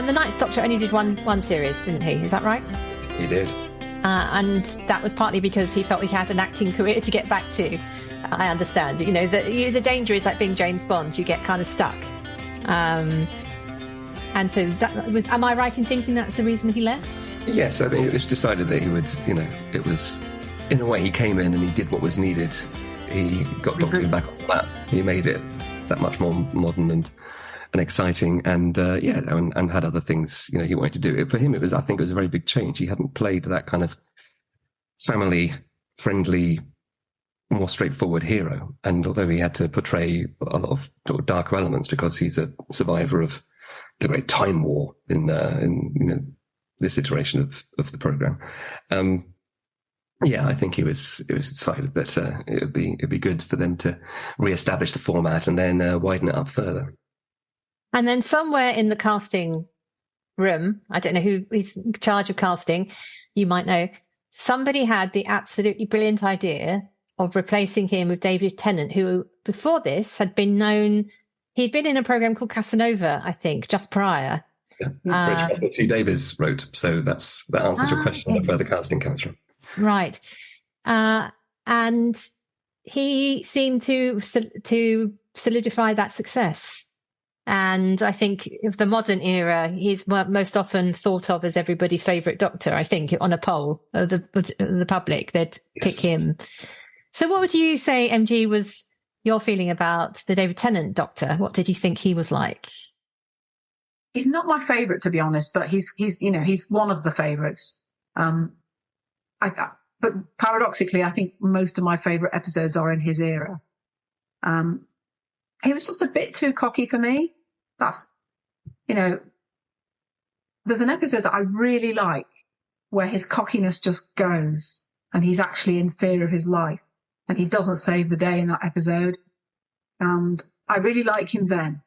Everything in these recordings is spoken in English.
the Ninth Doctor only did one series, didn't he? Is that right? He did. And that was partly because he felt he had an acting career to get back to. I understand. You know, the danger is like being James Bond. You get kind of stuck. And so that was, am I right in thinking that's the reason he left? Yes, I mean, it was decided that he would, you know, it was, in a way, he came in and he did what was needed. He got Doctor Who back on the map. He made it that much more modern and exciting, and and had other things, you know, he wanted to do. For him, I think it was a very big change. He hadn't played that kind of family-friendly, more straightforward hero. And although he had to portray a lot of sort of darker elements because he's a survivor of the Great Time War in you know, this iteration of the program. I think it was decided that it'd be good for them to re-establish the format and then widen it up further. And then somewhere in the casting room, I don't know who is in charge of casting, you might know, somebody had the absolutely brilliant idea of replacing him with David Tennant, who before this had been known, he'd been in a program called Casanova, I think, just prior. Yeah, which Hugh Davies wrote. So that answers your question of where the casting comes from. Right. And he seemed to solidify that success. And I think of the modern era, he's most often thought of as everybody's favourite Doctor. I think on a poll of the public, they'd pick him. So what would you say, MG, was your feeling about the David Tennant Doctor? What did you think he was like? He's not my favourite, to be honest, but he's one of the favourites. But paradoxically, I think most of my favourite episodes are in his era. He was just a bit too cocky for me. That's, you know, there's an episode that I really like where his cockiness just goes and he's actually in fear of his life and he doesn't save the day in that episode. And I really like him then.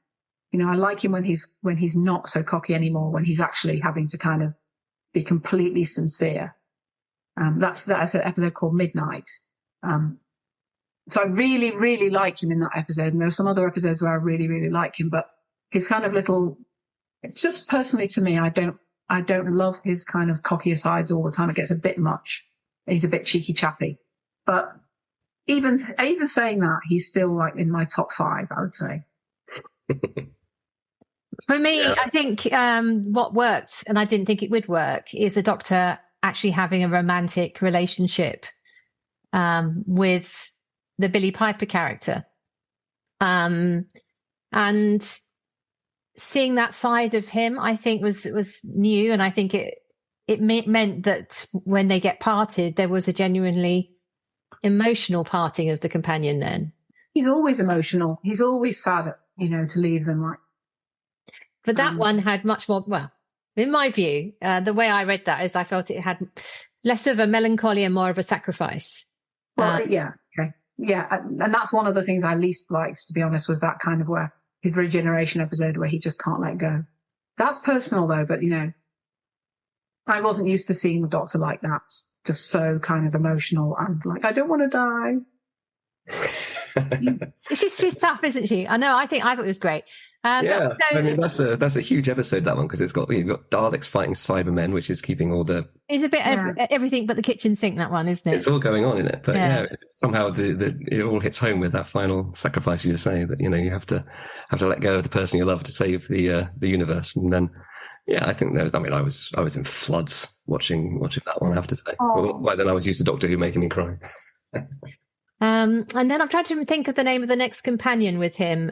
You know, I like him when he's not so cocky anymore, when he's actually having to kind of be completely sincere. That's an episode called Midnight. So I really, really like him in that episode. And there are some other episodes where I really, really like him, but his kind of it's just personally to me, I don't love his kind of cocky asides all the time. It gets a bit much. He's a bit cheeky chappy. But even saying that, he's still like in my top 5, I would say. For me, I think what worked, and I didn't think it would work, is the Doctor actually having a romantic relationship with the Billie Piper character. And seeing that side of him, I think was new. And I think it meant that when they get parted, there was a genuinely emotional parting of the companion then. He's always emotional. He's always sad, you know, to leave them. Like, but that one had much more, well, in my view, the way I read that is I felt it had less of a melancholy and more of a sacrifice. Well, yeah. Okay. Yeah. And that's one of the things I least liked, to be honest, was that kind of where his regeneration episode where he just can't let go. That's personal though, but you know, I wasn't used to seeing the Doctor like that. Just so kind of emotional and like, I don't want to die. She's tough, isn't she? I know. I thought it was great. I mean that's a huge episode, that one, because you've got Daleks fighting Cybermen, which is keeping all the. It's a bit everything but the kitchen sink, that one, isn't it? It's all going on in it, but somehow it all hits home with that final sacrifice. You say that you have to let go of the person you love to save the universe, and then I think I was in floods watching that one after today. Well, by then I was used to Doctor Who making me cry. And then I'm trying to think of the name of the next companion with him.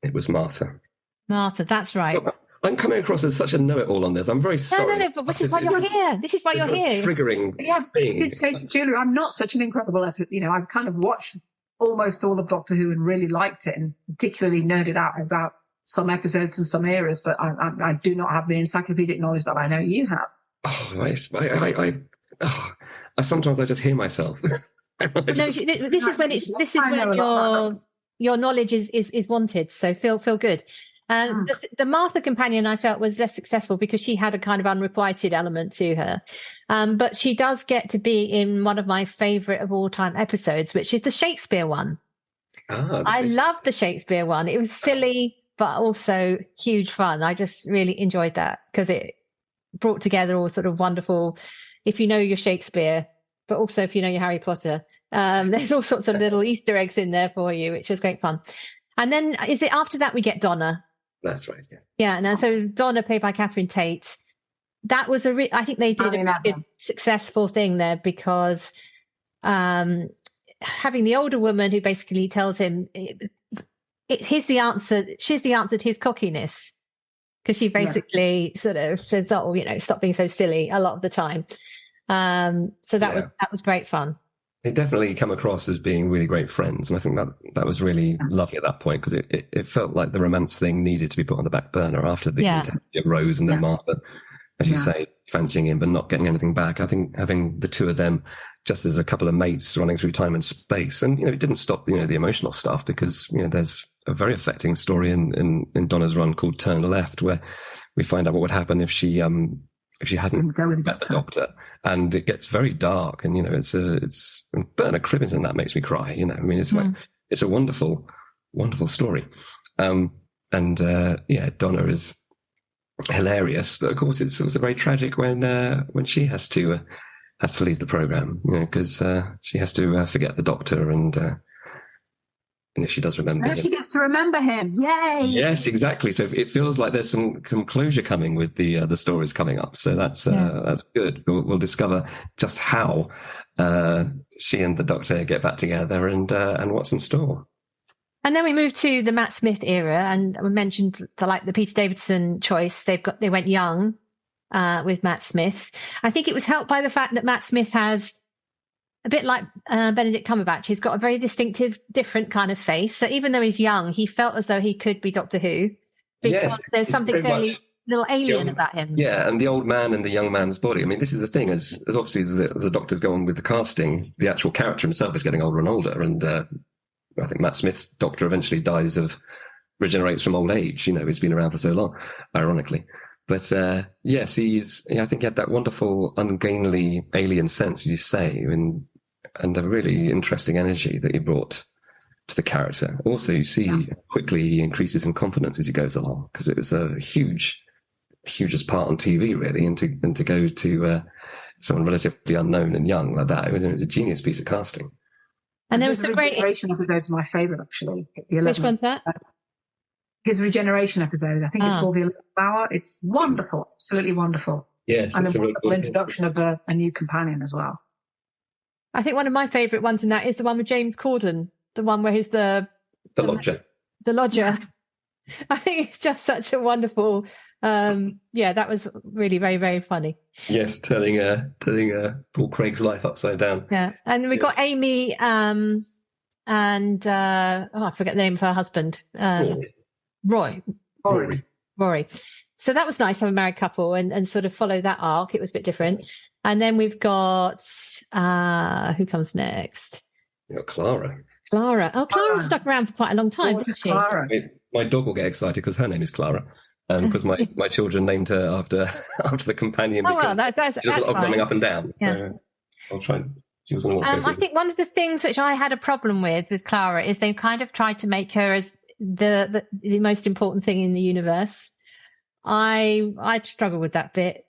It was Martha. Martha, that's right. I'm coming across as such a know-it-all on this. I'm very sorry. No, but this is why you're here. This is why you're here. Triggering. Yeah, I did say to Julia, I'm not such an incredible effort. You know, I've kind of watched almost all of Doctor Who and really liked it, and particularly nerded out about some episodes and some eras. But I do not have the encyclopaedic knowledge that I know you have. Sometimes I just hear myself. This is when your knowledge is wanted. So feel good. The Martha companion I felt was less successful because she had a kind of unrequited element to her. But she does get to be in one of my favourite of all time episodes, which is the Shakespeare one. I love the Shakespeare one. It was silly, but also huge fun. I just really enjoyed that because it brought together all sort of wonderful, if you know your Shakespeare, but also if you know your Harry Potter, there's all sorts of little Easter eggs in there for you, which was great fun. And then is it after that we get Donna? That's right. Yeah. Yeah. And so Donna, played by Catherine Tate, that was I think they did a really successful thing there because having the older woman who basically tells him she's the answer to his cockiness, because she basically sort of says, oh, stop being so silly a lot of the time. So that was great fun. They definitely come across as being really great friends, and I think that was really lovely at that point, because it felt like the romance thing needed to be put on the back burner after the intensity of Rose and then Martha, as you say, fancying him but not getting anything back. I think having the two of them just as a couple of mates running through time and space, and it didn't stop the emotional stuff, because there's a very affecting story in Donna's run called Turn Left, where we find out what would happen if she hadn't met the doctor, and it gets very dark, and it's Bernard Cribbins, and that makes me cry. It's a wonderful story, and Donna is hilarious, but of course it's also very tragic when she has to leave the program, because she has to forget the doctor, and if she does remember him, she gets to remember him. Yay! Yes, exactly. So it feels like there's some closure coming with the stories coming up. So that's good. We'll discover just how she and the doctor get back together, and what's in store. And then we move to the Matt Smith era, and we mentioned the Peter Davidson choice. They went young with Matt Smith. I think it was helped by the fact that Matt Smith has, a bit like Benedict Cumberbatch, he's got a very distinctive, different kind of face. So even though he's young, he felt as though he could be Doctor Who, because there's something fairly little alien about him. Yeah, and the old man and the young man's body. I mean, this is the thing, as obviously as the doctors go on with the casting, the actual character himself is getting older and older. And I think Matt Smith's doctor eventually regenerates from old age. He's been around for so long, ironically. But yes, I think he had that wonderful, ungainly alien sense, as you say, and a really interesting energy that he brought to the character. Also, you see quickly he increases in confidence as he goes along, because it was a hugest part on TV, really, and to go to someone relatively unknown and young like that, it was a genius piece of casting. And there was some great regeneration episode's my favourite, actually. Which one's that? His regeneration episode. I think it's called The 11th Hour. It's wonderful, absolutely wonderful. Yes, and a wonderful introduction of a new companion as well. I think one of my favourite ones in that is the one with James Corden, the one where he's the lodger. The lodger. I think it's just such a wonderful. That was really very, very funny. Yes, turning Paul Craig's life upside down. Yeah, and we got Amy and I forget the name of her husband. Rory. So that was nice to have a married couple and sort of follow that arc. It was a bit different. And then we've got who comes next? Clara. Oh, Clara stuck around for quite a long time, didn't she? Clara. My dog will get excited because her name is Clara. Because my children named her after the companion. Oh, well, that's she does a lot of running up and down. So I'll try. She was I think one of the things which I had a problem with Clara is they kind of tried to make her as the most important thing in the universe. I struggle with that bit,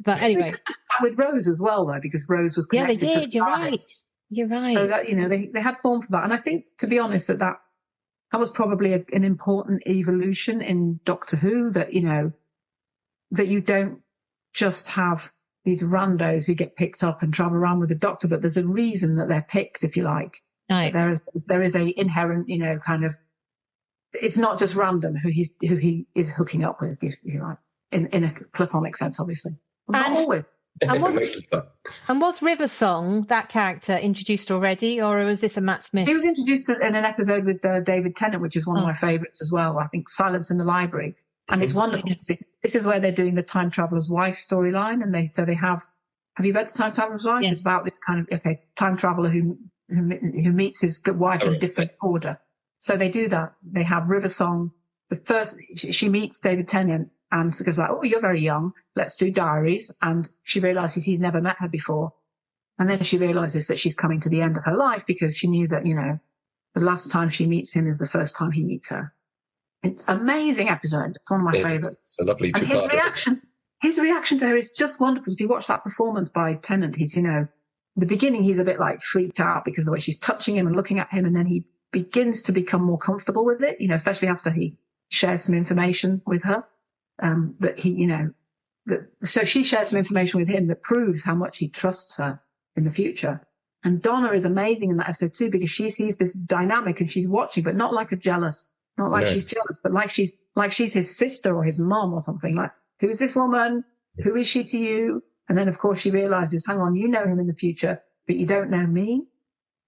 but anyway. With Rose as well, though, because Rose was connected. Yeah, they did. You're right. So that they had form for that, and I think, to be honest, that was probably an important evolution in Doctor Who. That that you don't just have these randos who get picked up and travel around with the Doctor, but there's a reason that they're picked, if you like. Right. There is a inherent, kind of. It's not just random who he is hooking up with, if you like, in a platonic sense, obviously. Not always. And was River Song, that character, introduced already, or was this a Matt Smith? He was introduced in an episode with David Tennant, which is one of my favourites as well. I think Silence in the Library, and it's wonderful. This is where they're doing the Time Traveller's Wife storyline, and they have. Have you read the Time Traveller's Wife? Yeah. It's about this kind of time traveller who meets his wife in a different order. So they do that. They have River Song. The first, she meets David Tennant and goes like, "Oh, you're very young. Let's do diaries." And she realizes he's never met her before. And then she realizes that she's coming to the end of her life, because she knew that, the last time she meets him is the first time he meets her. It's an amazing episode. It's one of my favourites. It's a lovely and his reaction to her is just wonderful. If you watch that performance by Tennant, he's, in the beginning, he's a bit like freaked out because of the way she's touching him and looking at him. And then he begins to become more comfortable with it, especially after he shares some information with her. So she shares some information with him that proves how much he trusts her in the future. And Donna is amazing in that episode too, because she sees this dynamic and she's watching, but not like she's jealous, but like she's his sister or his mom or something. Like, who is this woman? Who is she to you? And then, of course, she realizes, hang on, you know him in the future, but you don't know me.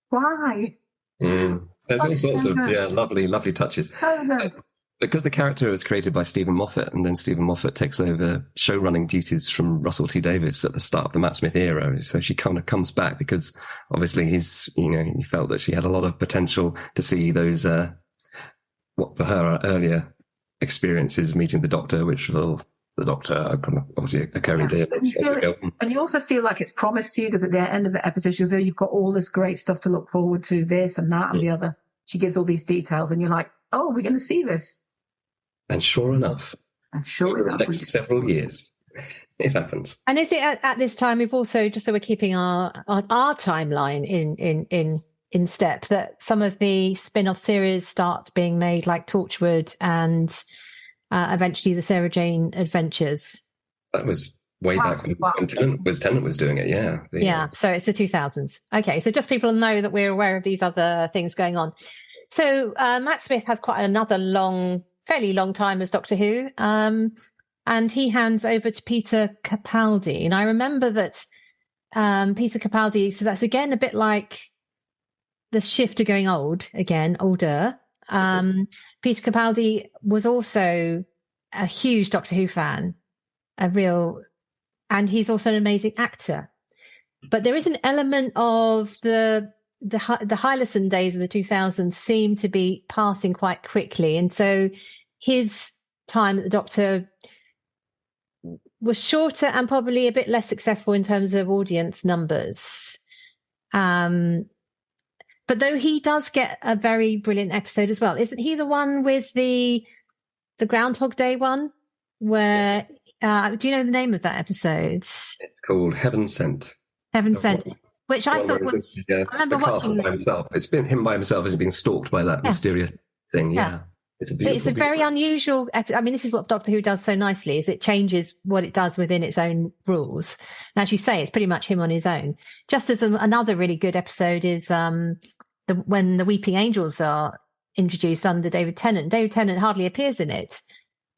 Why? There's all sorts of lovely touches. Because the character was created by Stephen Moffat, and then Stephen Moffat takes over showrunning duties from Russell T Davies at the start of the Matt Smith era. So she kind of comes back because obviously he felt that she had a lot of potential to see those, what for her earlier experiences meeting the Doctor, which will the Doctor kind of obviously occurring to him. And you also feel like it's promised to you, because at the end of the episode, she goes, oh, you've got all this great stuff to look forward to, this and that and the other. She gives all these details and you're like, oh, we're going to see this. And sure enough, in the next several years, it happens. And is it at this time, we've also, just so we're keeping our timeline in step, that some of the spin-off series start being made, like Torchwood and eventually the Sarah Jane Adventures? That was way back when Tennant was doing it, yeah. So it's the 2000s. Okay, so just people know that we're aware of these other things going on. So Matt Smith has quite another fairly long time as Doctor Who, and he hands over to Peter Capaldi. And I remember that Peter Capaldi, so that's again a bit like the shift to going older. Peter Capaldi was also a huge Doctor Who fan, and he's also an amazing actor. But there is an element of the Hylison days of the 2000s seem to be passing quite quickly. And so his time at the Doctor was shorter and probably a bit less successful in terms of audience numbers. But though he does get a very brilliant episode as well. Isn't he the one with the Groundhog Day one? Where, do you know the name of that episode? It's called Heaven Sent. Heaven Sent. Which I thought was, I remember watching by himself. It's been him by himself as he's being stalked by that mysterious thing. Yeah. It's a very unusual. I mean, this is what Doctor Who does so nicely, is it changes what it does within its own rules. And as you say, it's pretty much him on his own. Just as another really good episode is when the Weeping Angels are introduced under David Tennant. David Tennant hardly appears in it.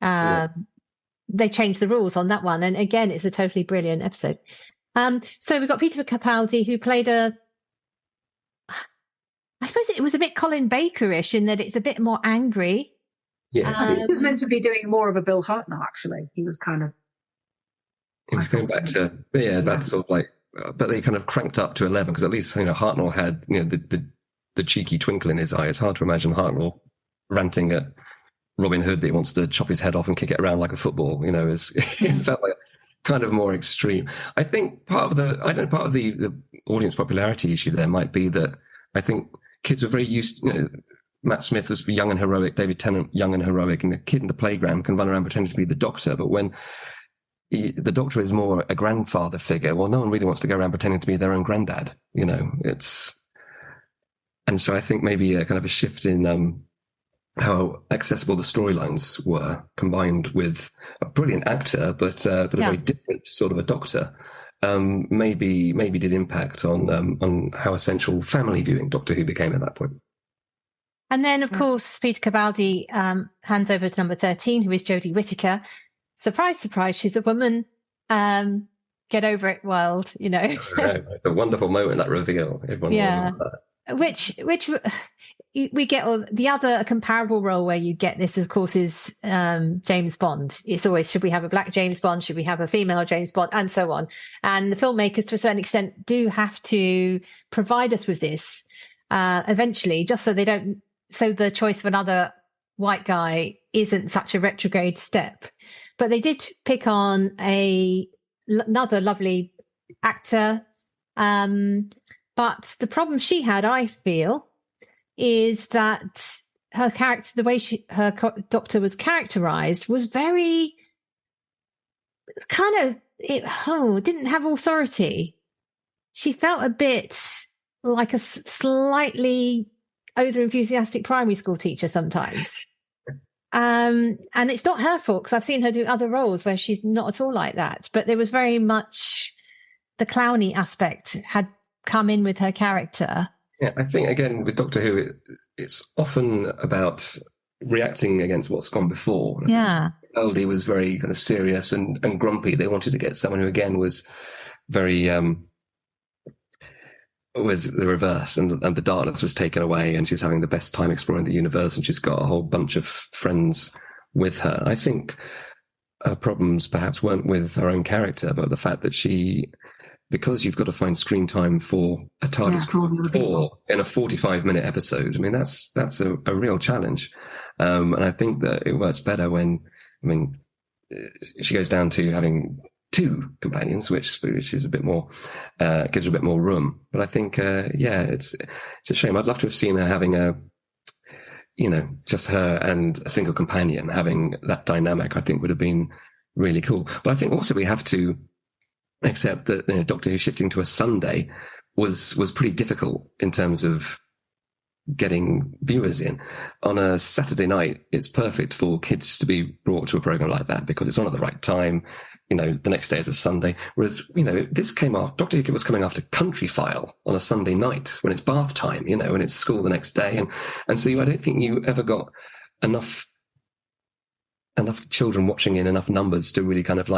They changed the rules on that one. And again, it's a totally brilliant episode. So we've got Peter Capaldi, who played I suppose it was a bit Colin Baker-ish in that it's a bit more angry. Yes. He was meant to be doing more of a Bill Hartnell, actually. He was kind of... He was going back to sort of like... But they kind of cranked up to 11, because at least, Hartnell had, the cheeky twinkle in his eye. It's hard to imagine Hartnell ranting at Robin Hood that he wants to chop his head off and kick it around like a football. It felt like kind of more extreme. I think part of the audience popularity issue there might be that I think kids were very used. Matt Smith was young and heroic, David Tennant young and heroic, and the kid in the playground can run around pretending to be the Doctor. But when the Doctor is more a grandfather figure, well, no one really wants to go around pretending to be their own granddad. And so I think maybe a kind of a shift in how accessible the storylines were, combined with a brilliant actor, but a very different sort of a Doctor, maybe did impact on how essential family viewing Doctor Who became at that point. And then, of course, Peter Capaldi hands over to number 13, who is Jodie Whittaker. Surprise, surprise, she's a woman. Get over it, world, It's a wonderful moment, that reveal. Everyone loves that. Which we get. The other comparable role where you get this, of course, is James Bond. It's always, should we have a black James Bond? Should we have a female James Bond? And so on. And the filmmakers, to a certain extent, do have to provide us with this eventually, just so the choice of another white guy isn't such a retrograde step. But they did pick on another lovely actor. But the problem she had, I feel, is that her character, the way doctor was characterized was very kind of, didn't have authority. She felt a bit like a slightly over-enthusiastic primary school teacher sometimes. And it's not her fault, because I've seen her do other roles where she's not at all like that. But there was very much the clowny aspect had come in with her character. Yeah, I think, again, with Doctor Who, it's often about reacting against what's gone before. Yeah. Capaldi was very kind of serious and grumpy. They wanted to get someone who, again, was very... was the reverse, and the darkness was taken away, and she's having the best time exploring the universe, and she's got a whole bunch of friends with her. I think her problems perhaps weren't with her own character, but the fact that because you've got to find screen time for a TARDIS crew in a 45-minute episode, I mean, that's a real challenge. And I think that it works better when, she goes down to having 2 companions, which is a bit more, gives her a bit more room. But I think, it's a shame. I'd love to have seen her having just her and a single companion having that dynamic. I think would have been really cool. But I think also we have to accept that Doctor Who shifting to a Sunday was pretty difficult in terms of getting viewers in. On a Saturday night, it's perfect for kids to be brought to a program like that because it's on at the right time. The next day is a Sunday. Whereas, this came off, Doctor Who was coming after Country File on a Sunday night when it's bath time, and it's school the next day. And so I don't think you ever got enough children watching in enough numbers to really kind of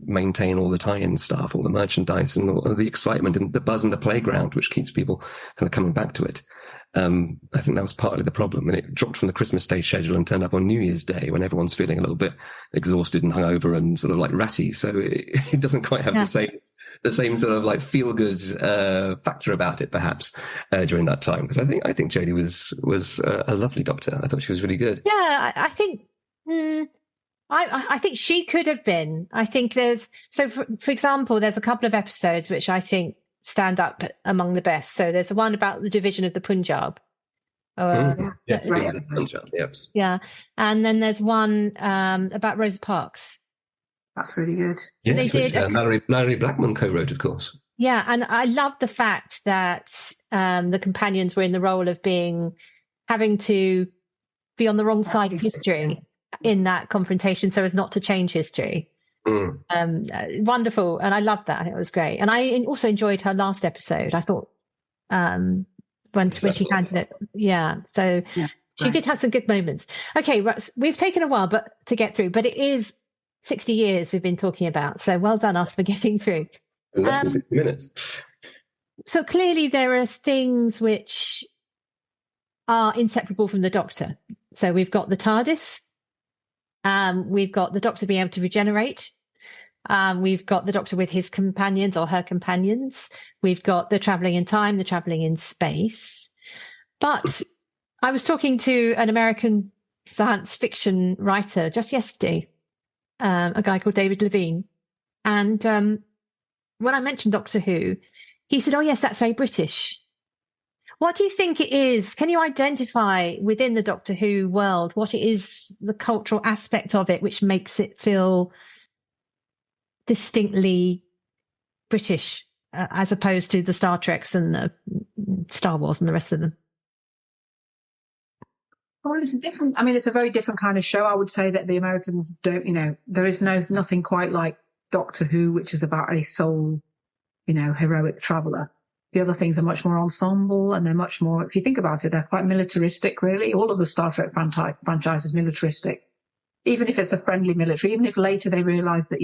maintain all the tie-in stuff, all the merchandise and all the excitement and the buzz in the playground, which keeps people kind of coming back to it. I think that was partly the problem. And it dropped from the Christmas Day schedule and turned up on New Year's Day when everyone's feeling a little bit exhausted and hungover and sort of like ratty. So it doesn't quite have the same sort of feel-good factor about it, perhaps, during that time. Because I think Jodie was a lovely doctor. I thought she was really good. Yeah, I think... I think she could have been. I think for example, there's a couple of episodes which I think stand up among the best. So there's the one about the division of the Punjab. Yes, Punjab, yes. Yeah. And then there's one about Rosa Parks. That's really good. So yes, they did. Mallory Blackman co-wrote, of course. Yeah, and I love the fact that the companions were in the role of having to be on the wrong side of history in that confrontation so as not to change history. Wonderful. And I loved that. I think it was great. And I also enjoyed her last episode. I thought when she handled it. Yeah. So she did have some good moments. Okay. Right, we've taken a while to get through, but it is 60 years we've been talking about. So well done us for getting through. In less than 60 minutes. So clearly there are things which are inseparable from the Doctor. So we've got the TARDIS. We've got the Doctor being able to regenerate. We've got the Doctor with his companions or her companions. We've got the traveling in time, the traveling in space. But I was talking to an American science fiction writer just yesterday, a guy called David Levine. And when I mentioned Doctor Who, he said, "Oh, yes, that's very British." What do you think it is? Can you identify within the Doctor Who world what it is, the cultural aspect of it, which makes it feel distinctly British as opposed to the Star Treks and the Star Wars and the rest of them? Well, it's a very different kind of show. I would say that the Americans don't, there is nothing quite like Doctor Who, which is about a sole, heroic traveller. The other things are much more ensemble, and they're much more, if you think about it, they're quite militaristic, really. All of the Star Trek franchise is militaristic. Even if it's a friendly military, even if later they realise that,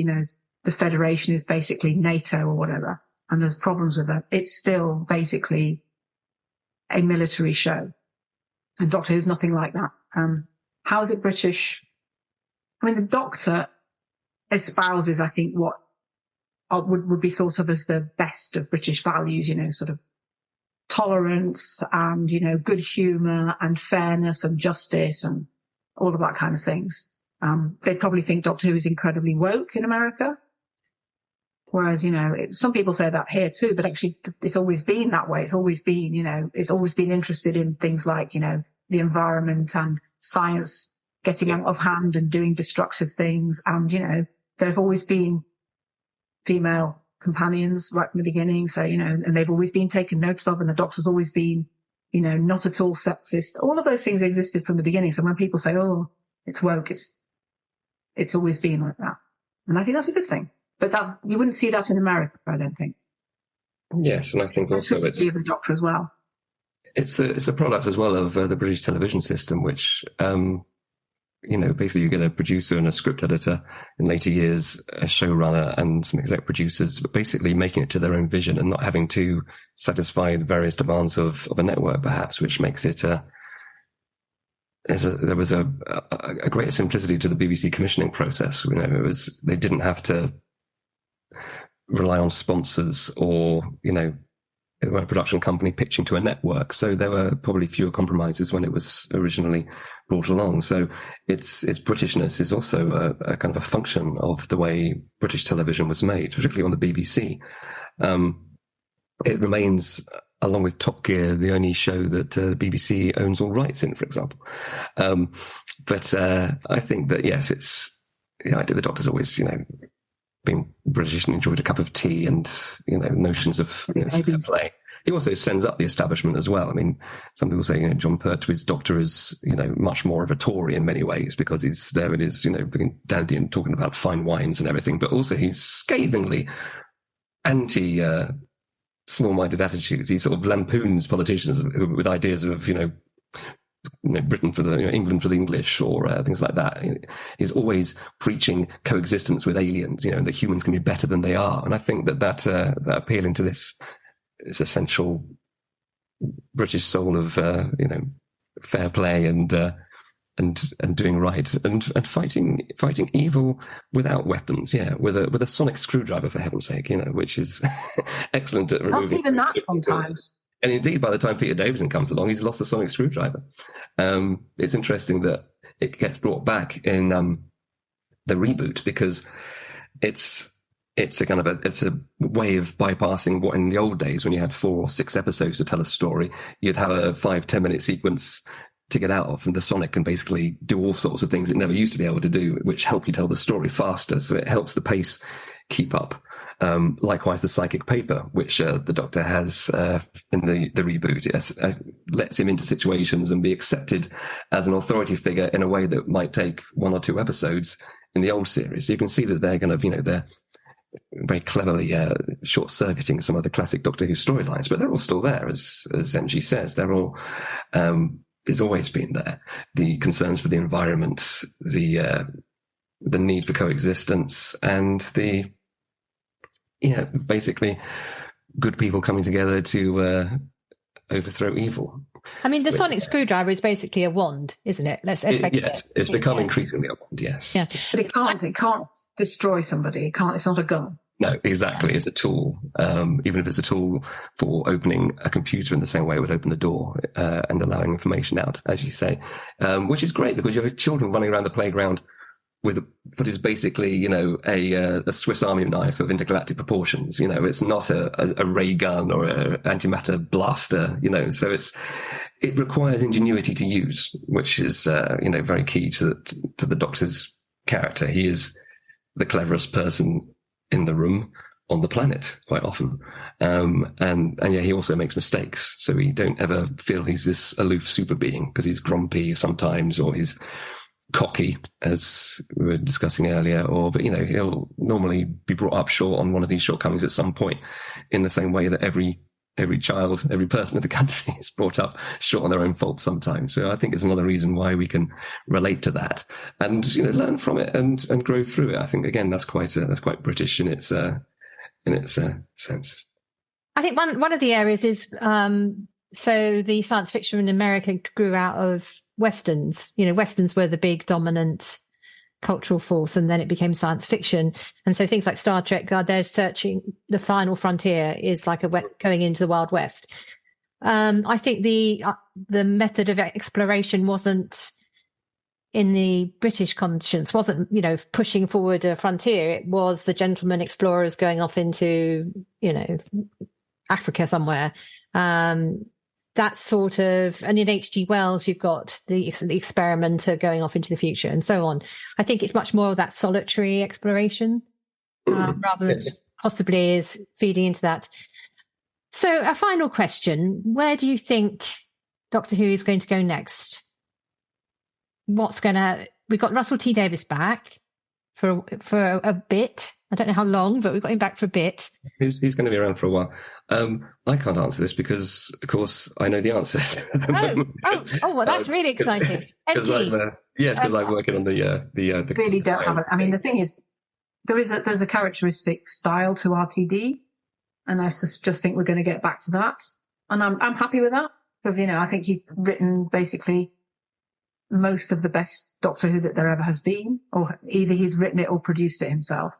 the Federation is basically NATO or whatever, and there's problems with that, it's still basically a military show. And Doctor Who's nothing like that. How is it British? I mean, the Doctor espouses, I think, what would be thought of as the best of British values, sort of tolerance and, good humour and fairness and justice and all of that kind of things. They probably think Doctor Who is incredibly woke in America. Whereas, some people say that here too, but actually it's always been that way. It's always been, it's always been interested in things like, the environment and science getting out of hand and doing destructive things. And, there have always been female companions right from the beginning. So, and they've always been taken notice of, and the Doctor's always been, not at all sexist. All of those things existed from the beginning. So when people say, oh, it's woke, it's always been like that. And I think that's a good thing. But that you wouldn't see that in America, I don't think. Yes, and I think also it's the Doctor as well. It's a product as well of the British television system, which basically you get a producer and a script editor, in later years a showrunner and some exec producers, but basically making it to their own vision and not having to satisfy the various demands of a network, perhaps, which makes it there was a greater simplicity to the BBC commissioning process. They didn't have to rely on sponsors or, they were a production company pitching to a network. So there were probably fewer compromises when it was originally brought along. So its Britishness is also a kind of a function of the way British television was made, particularly on the BBC. It remains, along with Top Gear, the only show that the BBC owns all rights in, for example. But I think that, yes, the Doctor's always, being British and enjoyed a cup of tea and, notions of fair play. He also sends up the establishment as well. I mean, some people say, John Pertwee's Doctor is, much more of a Tory in many ways because he's there with his, being dandy and talking about fine wines and everything, but also he's scathingly anti, small-minded attitudes. He sort of lampoons politicians with ideas of, Britain for the England for the English or things like that. He's always preaching coexistence with aliens, that humans can be better than they are. And I think that appealing to this essential British soul of fair play and doing right and fighting evil without weapons, with a sonic screwdriver, for heaven's sake, which is excellent at removing. Not even that sometimes. And indeed, by the time Peter Davison comes along, he's lost the sonic screwdriver. It's interesting that it gets brought back in the reboot because it's a way of bypassing what in the old days when you had 4 or 6 episodes to tell a story, you'd have a 5-10 minute sequence to get out of, and the Sonic can basically do all sorts of things it never used to be able to do, which help you tell the story faster. So it helps the pace keep up. Likewise, the psychic paper, which the Doctor has in the reboot, lets him into situations and be accepted as an authority figure in a way that might take 1 or 2 episodes in the old series. So you can see that they're kind of, they're very cleverly short-circuiting some of the classic Doctor Who storylines, but they're all still there, as MG says. They're all, it's always been there. The concerns for the environment, the need for coexistence, and basically good people coming together to overthrow evil. I mean, the sonic screwdriver is basically a wand, isn't it? Let's face it. Yes, it's become increasingly a wand, yes. Yeah. But it can't destroy somebody. It's not a gun. No, exactly. Yeah. It's a tool. Even if it's a tool for opening a computer in the same way it would open the door and allowing information out, as you say, which is great because you have children running around the playground with what is basically, a Swiss Army knife of intergalactic proportions. It's not a ray gun or an antimatter blaster. So it requires ingenuity to use, which is very key to the Doctor's character. He is the cleverest person in the room on the planet quite often, and he also makes mistakes. So we don't ever feel he's this aloof super being because he's grumpy sometimes or he's cocky, as we were discussing earlier, but he'll normally be brought up short on one of these shortcomings at some point, in the same way that every child, every person in the country is brought up short on their own faults sometimes. So I think it's another reason why we can relate to that and learn from it and grow through it. I think again that's quite British in its sense. I think one of the areas is so the science fiction in America grew out of Westerns. Westerns were the big dominant cultural force, and then it became science fiction. And so things like Star Trek, they're searching the final frontier, is like going into the Wild West. I think the method of exploration wasn't in the British conscience, wasn't pushing forward a frontier. It was the gentlemen explorers going off into Africa somewhere. that sort of, and in H.G. Wells, you've got the experimenter going off into the future and so on. I think it's much more of that solitary exploration rather than possibly is feeding into that. So a final question, where do you think Doctor Who is going to go next? We've got Russell T Davies back for a bit. I don't know how long, but we've got him back for a bit. He's going to be around for a while. I can't answer this because, of course, I know the answers. Well, that's really exciting. Because I'm working on the really don't have it. I mean, the thing is, there's a characteristic style to RTD, and I just think we're going to get back to that, and I'm happy with that because I think he's written basically most of the best Doctor Who that there ever has been, or either he's written it or produced it himself.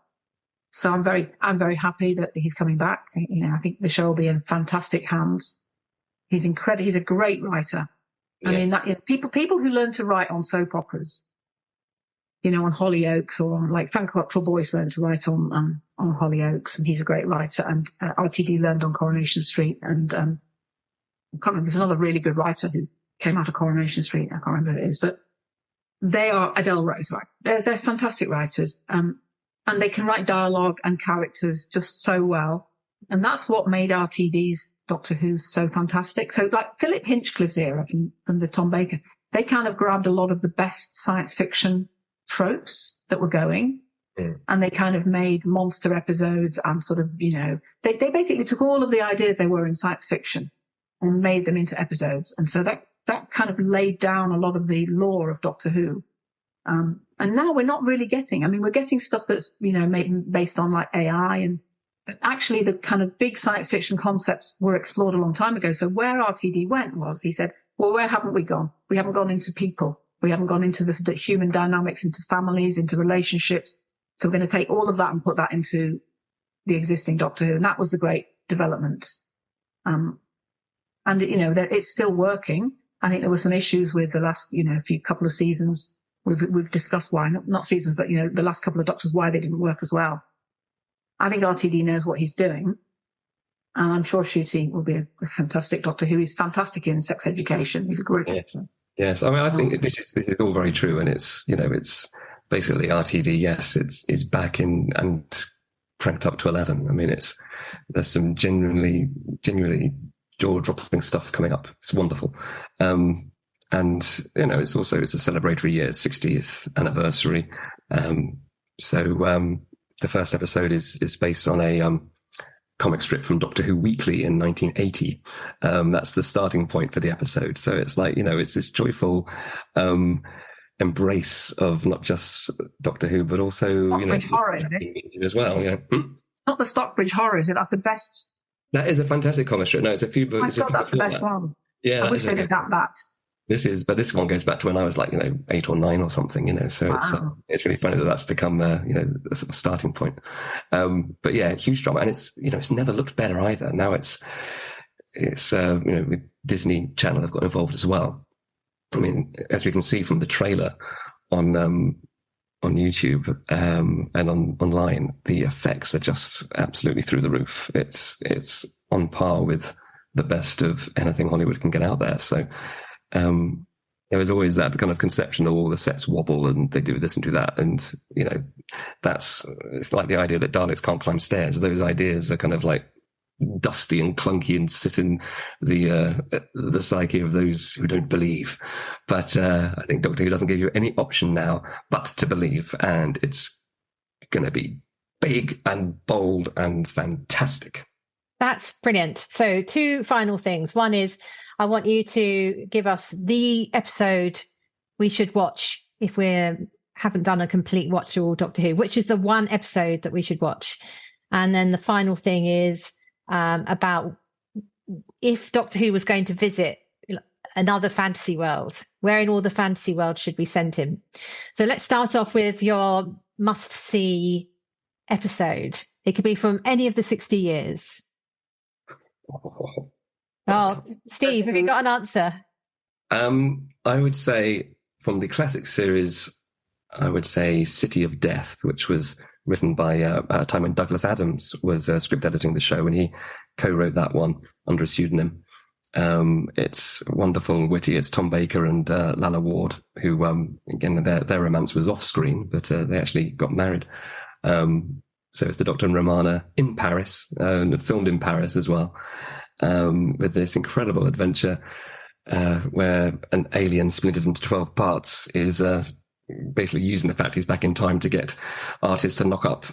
So I'm very happy that he's coming back. I think the show will be in fantastic hands. He's incredible. He's a great writer. Yeah. I mean, people who learn to write on soap operas, on Hollyoaks, or on, like Frank Cottrell Boyce learned to write on Hollyoaks, and he's a great writer. And RTD learned on Coronation Street, and I can't remember, there's another really good writer who came out of Coronation Street. I can't remember who it is, but they are Adele Rose. Right? They're fantastic writers. And they can write dialogue and characters just so well. And that's what made RTD's Doctor Who so fantastic. So like Philip Hinchcliffe's era from the Tom Baker, they kind of grabbed a lot of the best science fiction tropes that were going. And they kind of made monster episodes and sort of, they basically took all of the ideas they were in science fiction and made them into episodes. And so that kind of laid down a lot of the lore of Doctor Who. And now we're not really we're getting stuff that's, made based on like AI, but actually the kind of big science fiction concepts were explored a long time ago. So where RTD went was, he said, well, where haven't we gone? We haven't gone into people. We haven't gone into the human dynamics, into families, into relationships. So we're going to take all of that and put that into the existing Doctor Who. And that was the great development. And that it's still working. I think there were some issues with the last, couple of seasons. We've discussed why, not seasons, but, the last couple of Doctors, why they didn't work as well. I think RTD knows what he's doing. And I'm sure Ncuti will be a fantastic Doctor Who. He's fantastic in sex education. He's a great actor. Yes. I mean, I think this is all very true. And it's basically RTD. Yes, it's back in and cranked up to 11. I mean, there's some genuinely jaw-dropping stuff coming up. It's wonderful. And, it's a celebratory year, 60th anniversary. So the first episode is based on a comic strip from Doctor Who Weekly in 1980. That's the starting point for the episode. So it's like, it's this joyful embrace of not just Doctor Who, but also, Stockbridge Horror, is it? As well, yeah. Not the Stockbridge Horror, is it? That's the best. That is a fantastic comic strip. No, it's a few books. I thought that's the best one. Yeah. I wish they did that. This one goes back to when I was like, 8 or 9 or something, so wow. It's really funny that's become, a sort of starting point. But yeah, huge drama. And it's never looked better either. Now it's with Disney Channel have got involved as well. I mean, as we can see from the trailer on YouTube, and online, the effects are just absolutely through the roof. It's on par with the best of anything Hollywood can get out there. So, there was always that kind of conception of all the sets wobble and they do this and do that. And, it's like the idea that Daleks can't climb stairs. Those ideas are kind of like dusty and clunky and sit in the psyche of those who don't believe. But, I think Doctor Who doesn't give you any option now but to believe. And it's going to be big and bold and fantastic. That's brilliant. So 2 final things. One is, I want you to give us the episode we should watch if we haven't done a complete watch through all Doctor Who, which is the one episode that we should watch. And then the final thing is about if Doctor Who was going to visit another fantasy world, where in all the fantasy world should we send him? So let's start off with your must-see episode. It could be from any of the 60 years. Oh, Steve, have you got an answer? I would say from the classic series, I would say City of Death, which was written by a time when Douglas Adams was script editing the show, and he co-wrote that one under a pseudonym. It's wonderful, witty. It's Tom Baker and Lalla Ward, who again their romance was off screen, but they actually got married. So it's the Doctor and Romana in Paris, and filmed in Paris as well, with this incredible adventure where an alien splintered into 12 parts is basically using the fact he's back in time to get artists to knock up,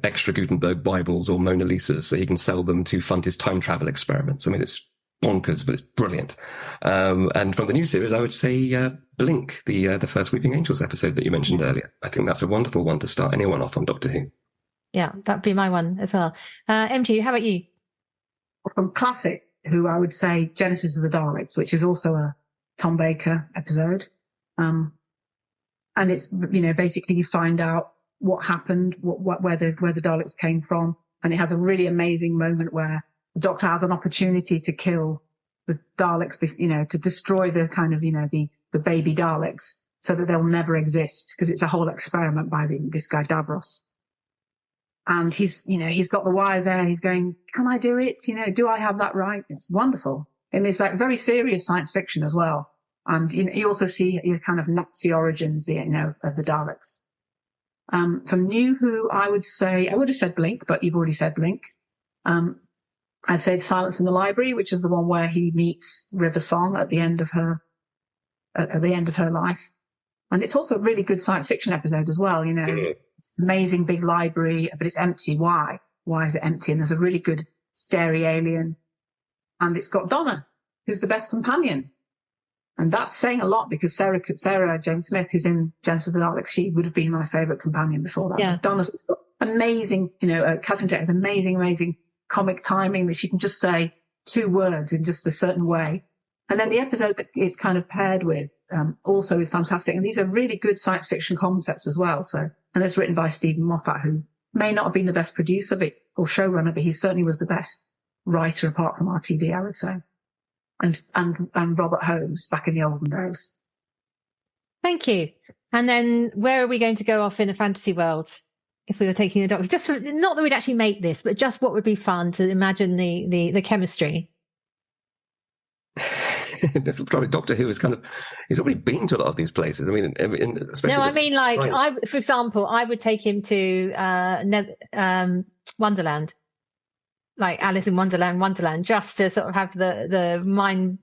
extra Gutenberg Bibles or Mona Lisas so he can sell them to fund his time travel experiments. I mean, it's bonkers, but it's brilliant. And from the new series, I would say Blink, the first Weeping Angels episode that you mentioned earlier. I think that's a wonderful one to start anyone off on Doctor Who. Yeah, that'd be my one as well. MG, how about you? From classic Who, I would say Genesis of the Daleks, which is also a Tom Baker episode. And it's, basically you find out what happened, where the Daleks came from. And it has a really amazing moment where the Doctor has an opportunity to kill the Daleks, to destroy the kind of, the baby Daleks so that they'll never exist, because it's a whole experiment by this guy Davros. And he's got the wires there. He's going, can I do it? Do I have that right? It's wonderful. And it's like very serious science fiction as well. And you also see your kind of Nazi origins, of the Daleks. From New Who, I would have said Blink, but you've already said Blink. I'd say The Silence in the Library, which is the one where he meets River Song at the end of her life. And it's also a really good science fiction episode as well, It's an amazing big library, but it's empty. Why? Why is it empty? And there's a really good scary alien. And it's got Donna, who's the best companion. And that's saying a lot, because Sarah Jane Smith, who's in Genesis of the Daleks, she would have been my favourite companion before that. Yeah. Donna's got amazing, Catherine Tate has amazing comic timing that she can just say 2 words in just a certain way. And then the episode that it's kind of paired with also is fantastic. And these are really good science fiction concepts as well. And it's written by Stephen Moffat, who may not have been the best producer or showrunner, but he certainly was the best writer apart from RTD, I would say. And Robert Holmes back in the olden days. Thank you. And then where are we going to go off in a fantasy world if we were taking the Doctor? Just not that we'd actually make this, but just what would be fun to imagine the chemistry. It's probably Doctor Who he's already been to a lot of these places. I mean, especially. No, I mean, for example, I would take him to Wonderland, like Alice in Wonderland, just to sort of have the mind.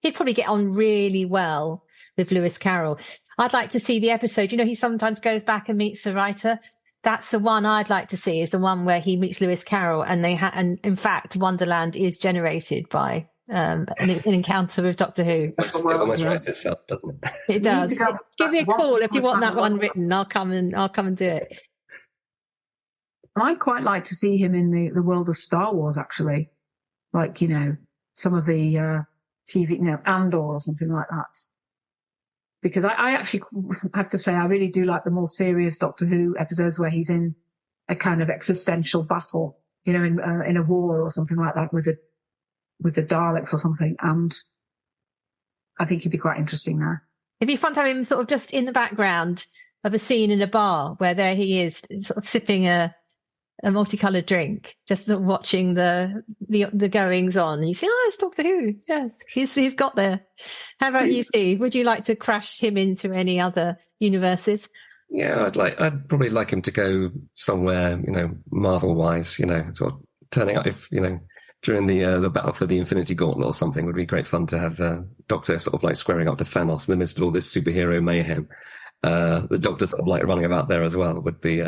He'd probably get on really well with Lewis Carroll. I'd like to see the episode. He sometimes goes back and meets the writer. That's the one I'd like to see, is the one where he meets Lewis Carroll, and and in fact, Wonderland is generated by an encounter with Doctor Who. It almost writes itself, doesn't it? It does. Give me a call if you want that one written. I'll come and do it. I'd quite like to see him in the world of Star Wars, actually, like some of the TV, Andor or something like that. Because I actually have to say I really do like the more serious Doctor Who episodes where he's in a kind of existential battle, in a war or something like that with the Daleks or something. And I think he'd be quite interesting there. It'd be fun to have him sort of just in the background of a scene in a bar where there he is, sort of sipping a multicolored drink, just sort of watching the goings on. And you say, "Oh, it's Doctor Who." Yes, he's got there. How about you, Steve? Would you like to crash him into any other universes? Yeah, I'd probably like him to go somewhere, Marvel wise, sort of turning up if, during the battle for the Infinity Gauntlet or something. Would be great fun to have Doctor sort of like squaring up to Thanos in the midst of all this superhero mayhem. The Doctor sort of like running about there as well would be.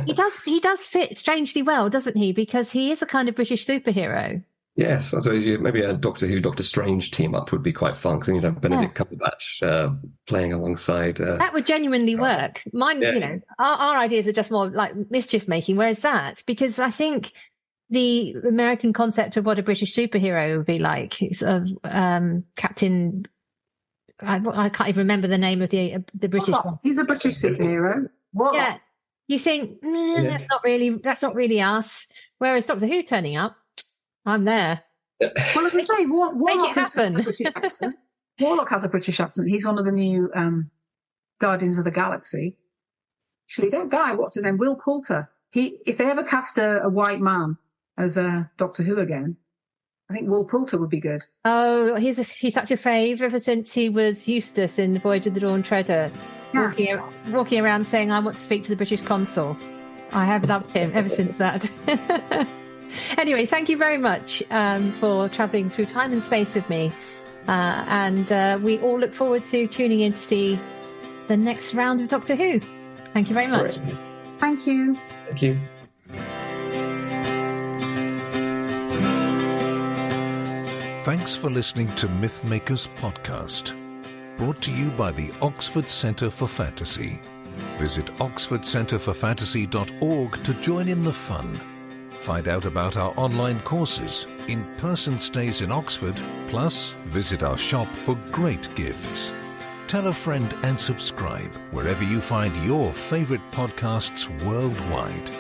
He does fit strangely well, doesn't he? Because he is a kind of British superhero. Yes, I suppose maybe a Doctor Who, Doctor Strange team up would be quite fun, because then you'd have Benedict Cumberbatch playing alongside. That would genuinely work. Mine, our ideas are just more like mischief making. Whereas because I think the American concept of what a British superhero would be like is Captain. I can't even remember the name of the British one. He's a British superhero. What? Yeah, you think that's not really us. Whereas Doctor Who turning up, I'm there. Well, as I say, Make it happen. Warlock has a British accent. He's one of the new Guardians of the Galaxy. Actually, that guy, what's his name? Will Poulter. If they ever cast a white man as Doctor Who again, I think Will Poulter would be good. Oh, he's such a fave ever since he was Eustace in The Voyage of the Dawn Treader, walking around saying, "I want to speak to the British consul." I have loved him ever since that. Anyway, thank you very much for travelling through time and space with me. And we all look forward to tuning in to see the next round of Doctor Who. Thank you very much. Great. Thank you. Thank you. Thanks for listening to Mythmakers Podcast, brought to you by the Oxford Centre for Fantasy. Visit oxfordcenterforfantasy.org to join in the fun. Find out about our online courses, in-person stays in Oxford, plus visit our shop for great gifts. Tell a friend and subscribe wherever you find your favourite podcasts worldwide.